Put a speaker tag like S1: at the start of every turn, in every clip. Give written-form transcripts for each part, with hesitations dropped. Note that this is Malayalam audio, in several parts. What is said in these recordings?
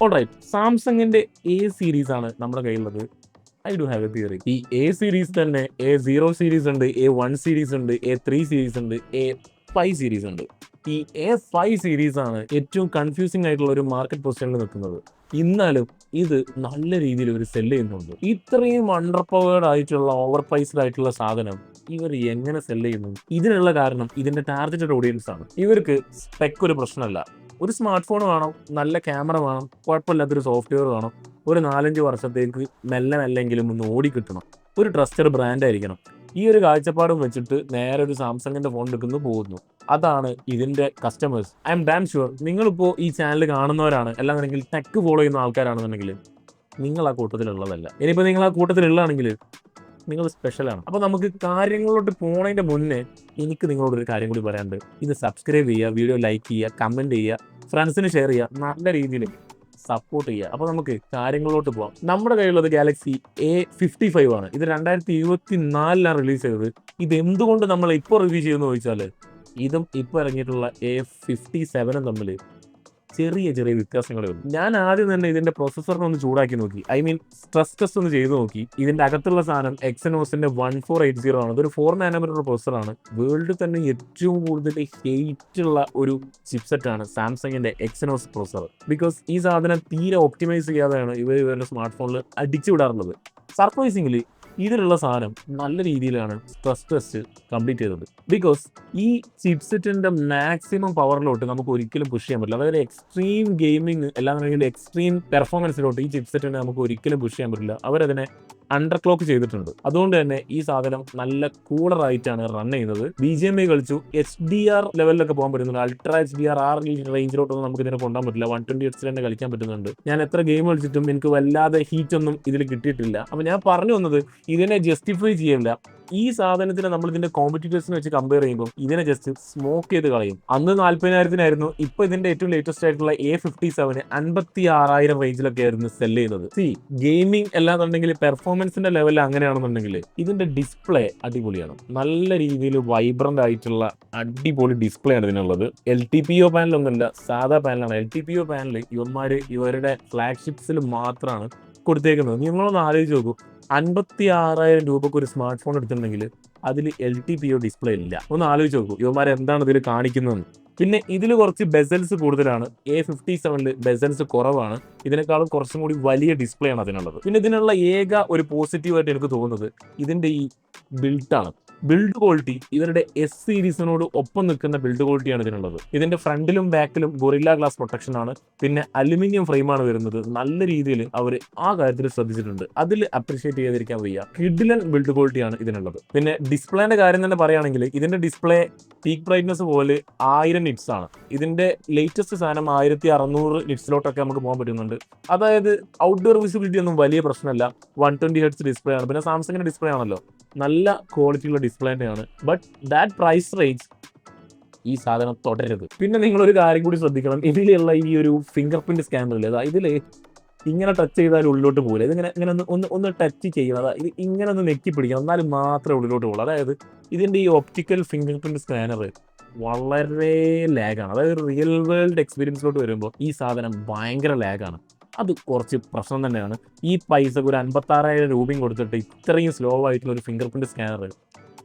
S1: ഓൾറൈറ്റ്, സാംസങ്ങിന്റെ എ സീരീസ് ആണ് നമ്മുടെ കയ്യിലുള്ളത്. I do have A theory. ഈ എ സീരീസ് തന്നെ A0 സീരീസ് ഉണ്ട്, A1 സീരീസ് ഉണ്ട്, A3 സീരീസ് ഉണ്ട്, A5 സീരീസ് ഉണ്ട്. ഈ A5 സീരീസ് ആണ് ഏറ്റവും കൺഫ്യൂസിംഗ് ആയിട്ടുള്ള ഒരു മാർക്കറ്റ് പൊസിഷനിൽ നിൽക്കുന്നത്. എന്നാലും ഇത് നല്ല രീതിയിൽ ഇവർ സെല് ചെയ്യുന്നുണ്ട്. ഇത്രയും അണ്ടർ പവേർഡ് ആയിട്ടുള്ള ഓവർ പ്രൈസ്ഡ് ആയിട്ടുള്ള സാധനം ഇവർ എങ്ങനെ സെല് ചെയ്യുന്നു? ഇതിനുള്ള കാരണം ഇതിന്റെ ടാർഗറ്റഡ് ഓഡിയൻസ് ആണ്. ഇവർക്ക് സ്പെക്ക് ഒരു പ്രശ്നമല്ല. ഒരു സ്മാർട്ട് ഫോൺ വേണം, നല്ല ക്യാമറ വേണം, കുഴപ്പമില്ലാത്തൊരു സോഫ്റ്റ്വെയർ വേണം, ഒരു 4-5 വർഷത്തേക്ക് മെല്ലെ മെല്ലെങ്കിലും ഒന്ന് ഓടിക്കിട്ടണം, ഒരു ട്രസ്റ്റഡ് ബ്രാൻഡ് ആയിരിക്കണം. ഈ ഒരു കാഴ്ചപ്പാടും വെച്ചിട്ട് നേരെ ഒരു സാംസങ്ങിന്റെ ഫോൺ എടുക്കുന്നു, പോകുന്നു. അതാണ് ഇതിന്റെ customers. I M dam sure നിങ്ങളിപ്പോൾ ഈ ചാനൽ കാണുന്നവരാണ്, അല്ലാന്നുണ്ടെങ്കിൽ ടെക് ഫോളോ ചെയ്യുന്ന ആൾക്കാരാണെന്നുണ്ടെങ്കിൽ നിങ്ങൾ ആ കൂട്ടത്തിലുള്ളതല്ല. ഇനിയിപ്പോൾ നിങ്ങൾ ആ കൂട്ടത്തിലുള്ളതാണെങ്കിൽ നിങ്ങൾ സ്പെഷ്യലാണ്. അപ്പോൾ നമുക്ക് കാര്യങ്ങളിലോട്ട് പോണതിന്റെ മുന്നേ എനിക്ക് നിങ്ങളോടൊരു കാര്യം കൂടി പറയാനുണ്ട്. ഇത് സബ്സ്ക്രൈബ് ചെയ്യുക, വീഡിയോ ലൈക്ക് ചെയ്യുക, കമന്റ് ചെയ്യുക, ഫ്രണ്ട്സിന് ഷെയർ ചെയ്യുക, നല്ല രീതിയിൽ സപ്പോർട്ട് ചെയ്യുക. അപ്പോൾ നമുക്ക് കാര്യങ്ങളിലോട്ട് പോകാം. നമ്മുടെ കയ്യിലുള്ളത് ഗാലക്സി A55 ആണ്. ഇത് 2024 റിലീസ് ചെയ്തത്. ഇത് എന്തുകൊണ്ട് നമ്മൾ ഇപ്പോൾ റിവ്യൂ ചെയ്യുമെന്ന് ചോദിച്ചാൽ, ഇതും ഇപ്പോൾ ഇറങ്ങിയിട്ടുള്ള A57 തമ്മിൽ ചെറിയ ചെറിയ വ്യത്യാസങ്ങളേ ഉള്ളൂ. ഞാൻ ആദ്യം തന്നെ ഇതിന്റെ പ്രൊസസ്സറിനെ ഒന്ന് ചൂടാക്കി നോക്കി, ഐ മീൻ സ്ട്രെസ് ടെസ്റ്റ് ഒന്ന് ചെയ്ത് നോക്കി. ഇതിന്റെ അകത്തുള്ള സാധനം എക്സനോസിന്റെ 1480 ആണ്. അതൊരു 4 നാനോമീറ്റർ പ്രൊസസ്സറാണ്. വേൾഡിൽ തന്നെ ഏറ്റവും കൂടുതൽ ഹെയ്റ്റ് ഉള്ള ഒരു ചിപ്സെറ്റ് ആണ് സാംസങ്ങിന്റെ എക്സനോസ് പ്രൊസസ്സർ. ബിക്കോസ് ഈ സാധനം തീരെ ഒപ്റ്റിമൈസ് ചെയ്യാതെയാണ് ഇവരുടെ സ്മാർട്ട് ഫോണിൽ അടിച്ചു വിടാറുള്ളത്. സർപ്രൈസിംഗ്ലി ഇതിലുള്ള സാധനം നല്ല രീതിയിലാണ് സ്ട്രെസ് ടെസ്റ്റ് കംപ്ലീറ്റ് ചെയ്തത്. ബിക്കോസ് ഈ ചിപ്സെറ്റിന്റെ മാക്സിമം പവറിലോട്ട് നമുക്ക് ഒരിക്കലും പുഷ് ചെയ്യാൻ പറ്റില്ല. അതായത് എക്സ്ട്രീം ഗെയിമിംഗ് അല്ലാന്നുണ്ടെങ്കിൽ എക്സ്ട്രീം പെർഫോമൻസിലോട്ട് ഈ ചിപ്സെറ്റിനെ നമുക്ക് ഒരിക്കലും പുഷ് ചെയ്യാൻ പറ്റില്ല. അവരതിനെ അണ്ടർ ക്ലോക്ക് ചെയ്തിട്ടുണ്ട്. അതുകൊണ്ട് തന്നെ ഈ സാധനം നല്ല കൂളറായിട്ടാണ് റൺ ചെയ്യുന്നത്. BGMI കളിച്ചു, HDR ലെവലിലൊക്കെ പോകാൻ പറ്റുന്നുണ്ട്. അൾട്രാ HDR റേഞ്ചിലോട്ടൊന്നും നമുക്ക് ഇതിനെ കൊണ്ടുപോകാൻ പറ്റില്ല. 120 Hz തന്നെ കളിക്കാൻ പറ്റുന്നുണ്ട്. ഞാൻ എത്ര ഗെയിം കളിച്ചിട്ടും എനിക്ക് വല്ലാതെ ഹീറ്റ് ഒന്നും ഇതിൽ കിട്ടിയിട്ടില്ല. അപ്പോൾ ഞാൻ പറഞ്ഞു വന്നത്, ഇതിനെ ജസ്റ്റിഫൈ ചെയ്യില്ല. ഈ സാധനത്തിന് നമ്മൾ ഇതിന്റെ കോമ്പറ്റീറ്റേഴ്സിനെ വെച്ച് കമ്പയർ ചെയ്യുമ്പോൾ ഇതിനെ ജസ്റ്റ് സ്മോക്ക് ചെയ്ത് കളയും. അന്ന് 40,000-നായിരുന്നു. ഇപ്പൊ ഇതിന്റെ ഏറ്റവും ലേറ്റസ്റ്റ് ആയിട്ടുള്ള A57 56,000 റേഞ്ചിലൊക്കെ ആയിരുന്നു സെല് ചെയ്യുന്നത്. ഗെയിമിംഗ് അല്ലാന്നുണ്ടെങ്കിൽ പെർഫോമൻസിന്റെ ലെവലിൽ അങ്ങനെയാണെന്നുണ്ടെങ്കിൽ ഇതിന്റെ ഡിസ്പ്ലേ അടിപൊളിയാണ്. നല്ല രീതിയിൽ വൈബ്രന്റ് ആയിട്ടുള്ള അടിപൊളി ഡിസ്പ്ലേ ആണ് ഇതിനുള്ളത്. LTPO പാനൽ ഒന്നുമില്ല, സാധാ പാനലാണ്. LTPO പാനൽ ഇവരുടെ ഫ്ലാഗ്ഷിപ്സിൽ മാത്രമാണ് കൊടുത്തേക്കുന്നത്. നിങ്ങളൊന്ന് ആലോചിച്ച് നോക്കൂ, 56,000 രൂപക്ക് ഒരു സ്മാർട്ട് ഫോൺ എടുത്തിട്ടുണ്ടെങ്കിൽ അതിൽ LTPO ഡിസ്പ്ലേ ഇല്ല. ഒന്ന് ആലോചിച്ച് നോക്കൂ ഇവന്മാർ എന്താണ് ഇതിൽ കാണിക്കുന്നതെന്ന്. പിന്നെ ഇതിൽ കുറച്ച് ബെസൽസ് കൂടുതലാണ്. A57 ബെസൽസ് കുറവാണ്. ഇതിനേക്കാളും കുറച്ചും കൂടി വലിയ ഡിസ്പ്ലേ ആണ് അതിനുള്ളത്. പിന്നെ ഇതിനുള്ള ഏക ഒരു പോസിറ്റീവായിട്ട് എനിക്ക് തോന്നുന്നത് ഇതിന്റെ ഈ ബിൽഡാണ്. ബിൽഡ് ക്വാളിറ്റി ഇവരുടെ S സീരീസിനോട് ഒപ്പം നിൽക്കുന്ന ബിൽഡ് ക്വാളിറ്റിയാണ് ഇതിനുള്ളത്. ഇതിന്റെ ഫ്രണ്ടിലും ബാക്കിലും ഗൊറില്ല ഗ്ലാസ് പ്രൊട്ടക്ഷൻ ആണ്. പിന്നെ അലുമിനിയം ഫ്രെയിമാണ് വരുന്നത്. നല്ല രീതിയിൽ അവർ ആ കാര്യത്തിൽ ശ്രദ്ധിച്ചിട്ടുണ്ട്. അതിൽ അപ്രീഷിയേറ്റ് ചെയ്തിരിക്കാൻ വയ്യ. കിഡിലൻ ബിൽഡ് ക്വാളിറ്റിയാണ് ഇതിനുള്ളത്. പിന്നെ ഡിസ്പ്ലേന്റെ കാര്യം തന്നെ പറയുകയാണെങ്കിൽ ഇതിന്റെ ഡിസ്പ്ലേ പീക്ക് ബ്രൈറ്റ്നസ് പോലെ 1000 നിറ്റ്സ് ആണ്. ഇതിന്റെ ലേറ്റസ്റ്റ് സാധനം 1600 നിറ്റ്സിലോട്ടൊക്കെ നമുക്ക് പോകാൻ പറ്റുന്നുണ്ട്. അതായത് ഔട്ട്ഡോർ വിസിബിലിറ്റി ഒന്നും വലിയ പ്രശ്നമല്ല. 120 Hz ഡിസ്പ്ലേ ആണ്. പിന്നെ സാംസങ്ങിന്റെ ഡിസ്പ്ലേ ആണല്ലോ, നല്ല ക്വാളിറ്റിയുള്ള ഡിസ്പ്ലേ തന്നെയാണ്. ബട്ട് ദാറ്റ് പ്രൈസ് റേഞ്ച് ഈ സാധനം തുടരരുത്. പിന്നെ നിങ്ങളൊരു കാര്യം കൂടി ശ്രദ്ധിക്കണം, ഇതിലുള്ള ഈ ഒരു ഫിംഗർ പ്രിന്റ് സ്കാനർ ഇല്ലേ, ഇതിൽ ഇങ്ങനെ ടച്ച് ചെയ്താൽ ഉള്ളിലോട്ട് പോകില്ല. ഇതിങ്ങനെ ഇങ്ങനെ ഒന്ന് ടച്ച് ചെയ്യണം, ഇത് ഇങ്ങനെ ഒന്ന് നെക്കി പിടിക്കണം, എന്നാലും മാത്രമേ ഉള്ളിലോട്ട് പോകുള്ളൂ. അതായത് ഇതിന്റെ ഈ ഒപ്റ്റിക്കൽ ഫിംഗർ പ്രിന്റ് സ്കാനർ വളരെ ലാഗാണ്. അതായത് റിയൽ വേൾഡ് എക്സ്പീരിയൻസിലോട്ട് വരുമ്പോൾ ഈ സാധനം ഭയങ്കര ലാഗാണ്. അത് കുറച്ച് പ്രശ്നം തന്നെയാണ്. ഈ പൈസക്ക് ഒരു 56,000 രൂപയും കൊടുത്തിട്ട് ഇത്രയും സ്ലോ ആയിട്ടുള്ള ഒരു ഫിംഗർ പ്രിന്റ് സ്കാനർ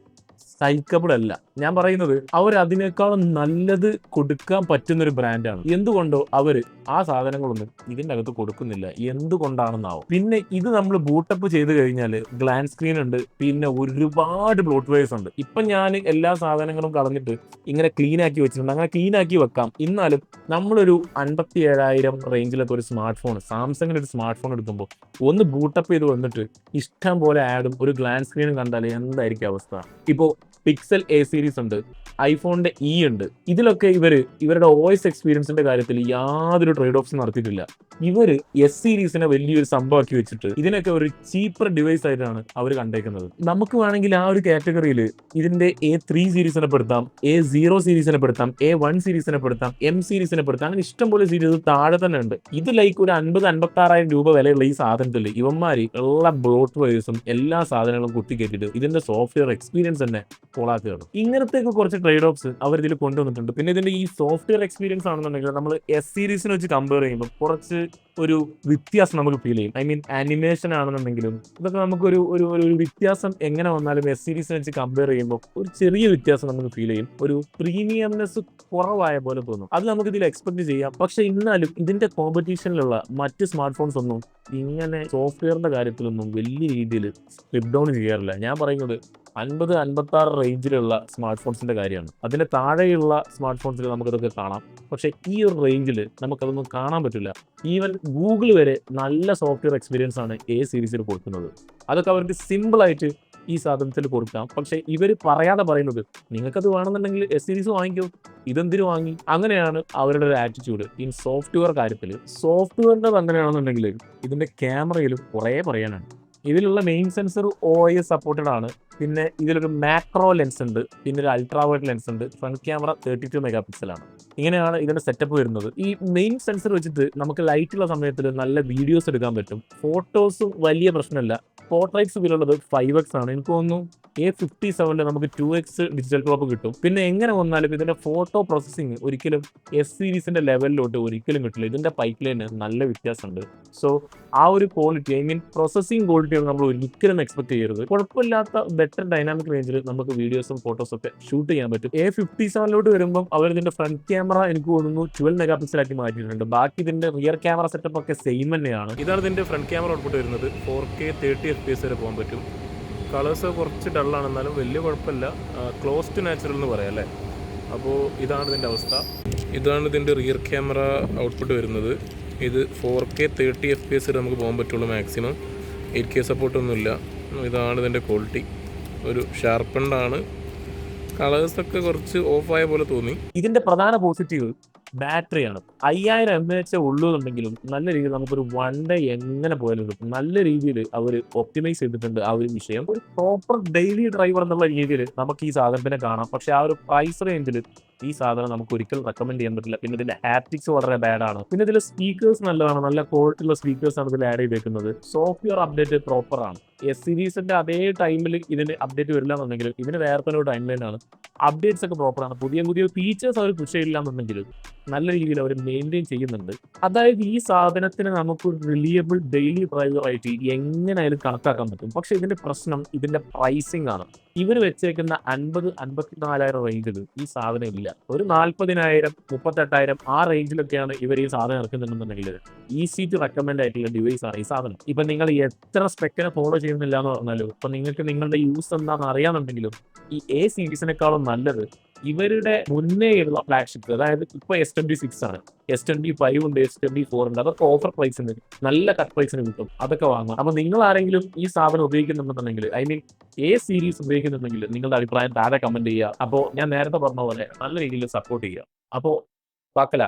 S1: സൈക്കബിൾ അല്ല. ഞാൻ പറയുന്നത് അവർ അതിനേക്കാളും നല്ലത് കൊടുക്കാൻ പറ്റുന്നൊരു ബ്രാൻഡാണ്. എന്തുകൊണ്ടോ അവര് ആ സാധനങ്ങളൊന്നും ഇതിന്റെ അകത്ത് കൊടുക്കുന്നില്ല, എന്തുകൊണ്ടാണെന്നാവും. പിന്നെ ഇത് നമ്മൾ ബൂട്ടപ്പ് ചെയ്ത് കഴിഞ്ഞാൽ ഗ്ലാൻസ് സ്ക്രീൻ ഉണ്ട്, പിന്നെ ഒരുപാട് ബ്ലോട്ട് വെയേഴ്സ് ഉണ്ട്. ഇപ്പൊ ഞാൻ എല്ലാ സാധനങ്ങളും കളഞ്ഞിട്ട് ഇങ്ങനെ ക്ലീൻ ആക്കി വെച്ചിട്ടുണ്ട്. അങ്ങനെ ക്ലീൻ ആക്കി വെക്കാം. എന്നാലും നമ്മളൊരു 57,000 റേഞ്ചിലൊക്കെ ഒരു സ്മാർട്ട് ഫോൺ, സാംസങ്ങിന്റെ ഒരു സ്മാർട്ട് ഫോൺ എടുക്കുമ്പോൾ ഒന്ന് ബൂട്ടപ്പ് ചെയ്ത് വന്നിട്ട് ഇഷ്ടം പോലെ ആഡും ഒരു ഗ്ലാൻസ് സ്ക്രീനും കണ്ടാൽ എന്തായിരിക്കും അവസ്ഥ? ഇപ്പോൾ പിക്സൽ A സീരീസ് ഉണ്ട്, ഐഫോണിന്റെ ഉണ്ട്. ഇതിലൊക്കെ ഇവരുടെ OS എക്സ്പീരിയൻസിന്റെ കാര്യത്തിൽ യാതൊരു ട്രേഡ് ഓഫ്സ് നടത്തിയിട്ടില്ല. ഇവര് S സീരീസിനെ വലിയൊരു സംഭവമാക്കി വെച്ചിട്ട് ഇതിനൊക്കെ ഒരു ചീപ്പർ ഡിവൈസ് ആയിട്ടാണ് അവർ കണ്ടേക്കുന്നത്. നമുക്ക് വേണമെങ്കിൽ ആ ഒരു കാറ്റഗറിയിൽ ഇതിന്റെ A3 സീരീസിനെ പെടുത്താം, A0 സീരീസിനെ പെടുത്താം, A1 സീരീസിനെ പെടുത്താം, M സീരീസിനെ പെടുത്താം. അങ്ങനെ ഇഷ്ടംപോലെ സീരീസ് താഴെ തന്നെ ഉണ്ട്. ഇത് ലൈക്ക് ഒരു 50,000-56,000 രൂപ വിലയുള്ള ഈ സാധനത്തിൽ ഇവന്മാര് എല്ലാ ബ്ലോട്ട് വയേഴ്സും എല്ലാ സാധനങ്ങളും കുത്തിക്കേറ്റിട്ട് ഇതിന്റെ സോഫ്റ്റ്വെയർ എക്സ്പീരിയൻസ് തന്നെ കൊളാക്കുകയാണ്. ഇങ്ങനത്തെയൊക്കെ കുറച്ച് ട്രേഡ് ഓഫ്സ് അവർ ഇതിൽ കൊണ്ടുവന്നിട്ടുണ്ട്. പിന്നെ ഇതിന്റെ ഈ സോഫ്റ്റ്വെയർ എക്സ്പീരിയൻസ് ആണെന്നുണ്ടെങ്കിൽ നമ്മൾ എസ് സീരീസിനെ വെച്ച് കമ്പയർ ചെയ്യുമ്പോൾ കുറച്ച് ഒരു വ്യത്യാസം നമുക്ക് ഫീൽ ചെയ്യും. ഐ മീൻ ആനിമേഷൻ ആണെന്നുണ്ടെങ്കിലും ഇതൊക്കെ നമുക്കൊരു ഒരു ഒരു വ്യത്യാസം എങ്ങനെ വന്നാലും എസ് സീരീസിനെ വെച്ച് കമ്പയർ ചെയ്യുമ്പോൾ ഒരു ചെറിയ വ്യത്യാസം നമുക്ക് ഫീൽ ചെയ്യും. ഒരു പ്രീമിയംനെസ് കുറവായ പോലെ തോന്നും. അത് നമുക്ക് ഇതിൽ എക്സ്പെക്ട് ചെയ്യാം. പക്ഷെ എന്നാലും ഇതിന്റെ കോമ്പറ്റീഷനിലുള്ള മറ്റ് സ്മാർട്ട് ഫോൺസ് ഒന്നും ഇങ്ങനെ സോഫ്റ്റ്വെയറിന്റെ കാര്യത്തിലൊന്നും വലിയ രീതിയിൽ സ്ട്രിപ്പ് ഡൗൺ ചെയ്യാറില്ല. ഞാൻ പറയുന്നത് 50-56 റേഞ്ചിലുള്ള സ്മാർട്ട് ഫോൺസിന്റെ കാര്യമാണ്. അതിന്റെ താഴെയുള്ള സ്മാർട്ട് ഫോൺസിൽ നമുക്കതൊക്കെ കാണാം. പക്ഷേ ഈ ഒരു റേഞ്ചിൽ നമുക്കതൊന്നും കാണാൻ പറ്റില്ല. ഈവൻ ഗൂഗിൾ വരെ നല്ല സോഫ്റ്റ്വെയർ എക്സ്പീരിയൻസ് ആണ് എ സീരീസിൽ കൊടുക്കുന്നത്. അതൊക്കെ അവർക്ക് സിമ്പിളായിട്ട് ഈ സാധനത്തിൽ കൊടുക്കാം. പക്ഷേ ഇവർ പറയാതെ പറയുന്നത് നിങ്ങൾക്കത് വേണമെന്നുണ്ടെങ്കിൽ എസ് സീരീസ് വാങ്ങിക്കോ, ഇതെന്തിനു വാങ്ങി, അങ്ങനെയാണ് അവരുടെ ഒരു ആറ്റിറ്റ്യൂഡ് ഇൻ സോഫ്റ്റ്വെയർ കാര്യത്തിൽ. സോഫ്റ്റ്വെയറിന്റെ അങ്ങനെയാണെന്നുണ്ടെങ്കിൽ ഇതിന്റെ ക്യാമറയിലും കുറേ പറയാനാണ്. ഇതിലുള്ള മെയിൻ സെൻസർ OIS സപ്പോർട്ടഡ് ആണ്. പിന്നെ ഇതിലൊരു മാക്രോ ലെൻസ് ഉണ്ട്, പിന്നെ ഒരു അൾട്രാ വൈഡ് ലെൻസ് ഉണ്ട്, ഫ്രണ്ട് ക്യാമറ 32 മെഗാ പിക്സലാണ്. ഇങ്ങനെയാണ് ഇതിന്റെ സെറ്റപ്പ് വരുന്നത്. ഈ മെയിൻ സെൻസർ വെച്ചിട്ട് നമുക്ക് ലൈറ്റുള്ള സമയത്തിൽ നല്ല വീഡിയോസ് എടുക്കാൻ പറ്റും. ഫോട്ടോസും വലിയ പ്രശ്നമല്ല. പോർട്രൈറ്റ്സ് ഇതിലുള്ളത് 5x ആണ്. എനിക്ക് തോന്നുന്നു A57 നമുക്ക് 2x ഡിജിറ്റൽ ക്രോപ്പ് കിട്ടും. പിന്നെ എങ്ങനെ വന്നാലും ഇതിന്റെ ഫോട്ടോ പ്രോസസ്സിങ് ഒരിക്കലും എസ് സീരീസിന്റെ ലെവലിലോട്ട് ഒരിക്കലും കിട്ടില്ല. ഇതിന്റെ പൈപ്പ് ലൈന് നല്ല വ്യത്യാസമുണ്ട്. സോ ആ ഒരു quality, I mean processing quality നമ്മൾ ഒരിക്കലും എക്സ്പെക്ട് ചെയ്യരുത്. കുഴപ്പമില്ലാത്ത ബെറ്റർ ഡൈനാമിക് റേഞ്ചിൽ നമുക്ക് വീഡിയോസും ഫോട്ടോസും ഒക്കെ ഷൂട്ട് ചെയ്യാൻ പറ്റും. A57 വരുമ്പോൾ അവർ ഇതിന്റെ ഫ്രണ്ട് ക്യാമറ എനിക്ക് തോന്നുന്നു 12 മെഗാ പിക്സലാക്കി മാറ്റിയിട്ടുണ്ട്. ബാക്കി ഇതിന്റെ റിയർ ക്യാമറ സെറ്റപ്പ് ഒക്കെ സെയിം തന്നെയാണ്. ഇതാണ് ഇതിന്റെ ഫ്രണ്ട് ക്യാമറ ഔട്ട്പുട്ട് വരുന്നത്. 4K 30 FPS വരെ പോകാൻ പറ്റും. കളേഴ്സ് കുറച്ച് ഡള്ളാണ്, എന്നാലും വലിയ കുഴപ്പമില്ല. ക്ലോസ് ടു നാച്ചുറൽ എന്ന് പറയാം അല്ലേ. അപ്പോൾ ഇതാണ് ഇതിൻ്റെ അവസ്ഥ. ഇതാണ് ഇതിൻ്റെ റിയർ ക്യാമറ ഔട്ട്പുട്ട് വരുന്നത്. ഇത് 4K 30 FPS വരെ നമുക്ക് പോകാൻ പറ്റുള്ളൂ മാക്സിമം. 8K സപ്പോർട്ടൊന്നുമില്ല. ഇതാണ് ഇതിൻ്റെ ക്വാളിറ്റി. ഒരു ഷാർപ്പണ്ടാണ്. കളേഴ്സൊക്കെ കുറച്ച് ഓഫായ പോലെ തോന്നി. ഇതിൻ്റെ പ്രധാന പോസിറ്റീവ് ബാറ്ററിയാണ്. 5000 mAh ഉള്ളൂന്നുണ്ടെങ്കിലും നല്ല രീതിയിൽ നമുക്കൊരു 1 ഡേ എങ്ങനെ പോയാലും കിട്ടും. നല്ല രീതിയിൽ അവർ ഒപ്റ്റിമൈസ് ചെയ്തിട്ടുണ്ട് ആ ഒരു വിഷയം. ഒരു പ്രോപ്പർ ഡെയിലി ഡ്രൈവർ എന്നുള്ള രീതിയിൽ നമുക്ക് ഈ സാധനത്തിനെ കാണാം. പക്ഷെ ആ ഒരു പ്രൈസ് റേഞ്ചിൽ ഈ സാധനം നമുക്ക് ഒരിക്കലും റെക്കമെൻഡ് ചെയ്യാൻ പറ്റില്ല. പിന്നെ ഇതിന്റെ ഹാപ്റ്റിക്സ് വളരെ ബാഡ് ആണ്. പിന്നെ ഇതിൽ സ്പീക്കേഴ്സ് നല്ലതാണ്, നല്ല ക്വാളിറ്റി ഉള്ള സ്പീക്കേഴ്സ് ആണ് ഇതിൽ ആഡ് ചെയ്തേക്കുന്നത്. സോഫ്റ്റ്വെയർ അപ്ഡേറ്റ് പ്രോപ്പർ ആണ്. എസ് സീരീസിന്റെ അതേ ടൈമിൽ ഇതിന് അപ്ഡേറ്റ് വരില്ല എന്നുണ്ടെങ്കിൽ ഇതിന് വേറെ തന്നെ ഒരു ടൈം ലൈൻ ആണ്. അപ്ഡേറ്റ്സ് ഒക്കെ പ്രോപ്പർ ആണ്. പുതിയ പുതിയ ഫീച്ചേഴ്സ് അവർ പുഷ് ചെയ്യില്ല എന്നുണ്ടെങ്കിൽ നല്ല രീതിയിൽ അവർ മെയിൻറ്റെയിൻ ചെയ്യുന്നുണ്ട്. അതായത് ഈ സാധനത്തിന് നമുക്ക് റിലയബിൾ ഡെയിലി ഡ്രൈവർ ആയിട്ട് എങ്ങനെയായാലും കണക്കാക്കാൻ പറ്റും. പക്ഷെ ഇതിന്റെ പ്രശ്നം ഇതിന്റെ പ്രൈസിംഗ് ആണ്. ഇവർ വെച്ചേക്കുന്ന 50-54,000 റേഞ്ചിൽ ഈ സാധനം ഇല്ല. ഒരു 40,000 38,000 ആ റേഞ്ചിലൊക്കെയാണ് ഇവർ ഈ സാധനം ഇറക്കുന്നുണ്ടെന്നുണ്ടെങ്കിൽ ഈസി ടു റെക്കമെൻഡ് ആയിട്ടുള്ള ഡിവൈസ് ആണ് ഈ സാധനം. ഇപ്പൊ നിങ്ങൾ എത്ര സ്പെക്കിനെ ഫോളോ ചെയ്യുന്നില്ല എന്ന് പറഞ്ഞാലും ഇപ്പൊ നിങ്ങൾക്ക് നിങ്ങളുടെ യൂസ് എന്താണെന്ന് അറിയാന്നുണ്ടെങ്കിലും ഈ A സീരീസിനേക്കാളും നല്ലത് ഇവരുടെ മുന്നേയുള്ള ഫ്ലാഗ്ഷിപ്പ്, അതായത് ഇപ്പൊ S26 ആണ്, S25 ഉണ്ട്, S24 ഉണ്ട്. അതൊക്കെ ഓഫർ പ്രൈസിന് നല്ല കട്ട് പ്രൈസിന് കിട്ടും. അതൊക്കെ വാങ്ങാം. അപ്പൊ നിങ്ങൾ ആരെങ്കിലും ഈ സാധനം ഉപയോഗിക്കുന്നുണ്ടെന്നുണ്ടെങ്കിൽ, ഐ മീൻ A സീരീസ് ഉപയോഗിക്കുന്നുണ്ടെങ്കിൽ നിങ്ങളുടെ അഭിപ്രായം താഴെ കമന്റ് ചെയ്യുക. അപ്പോൾ ഞാൻ നേരത്തെ പറഞ്ഞ പോലെ നല്ല രീതിയിൽ സപ്പോർട്ട് ചെയ്യുക. അപ്പോൾ പാക്കലാണ്.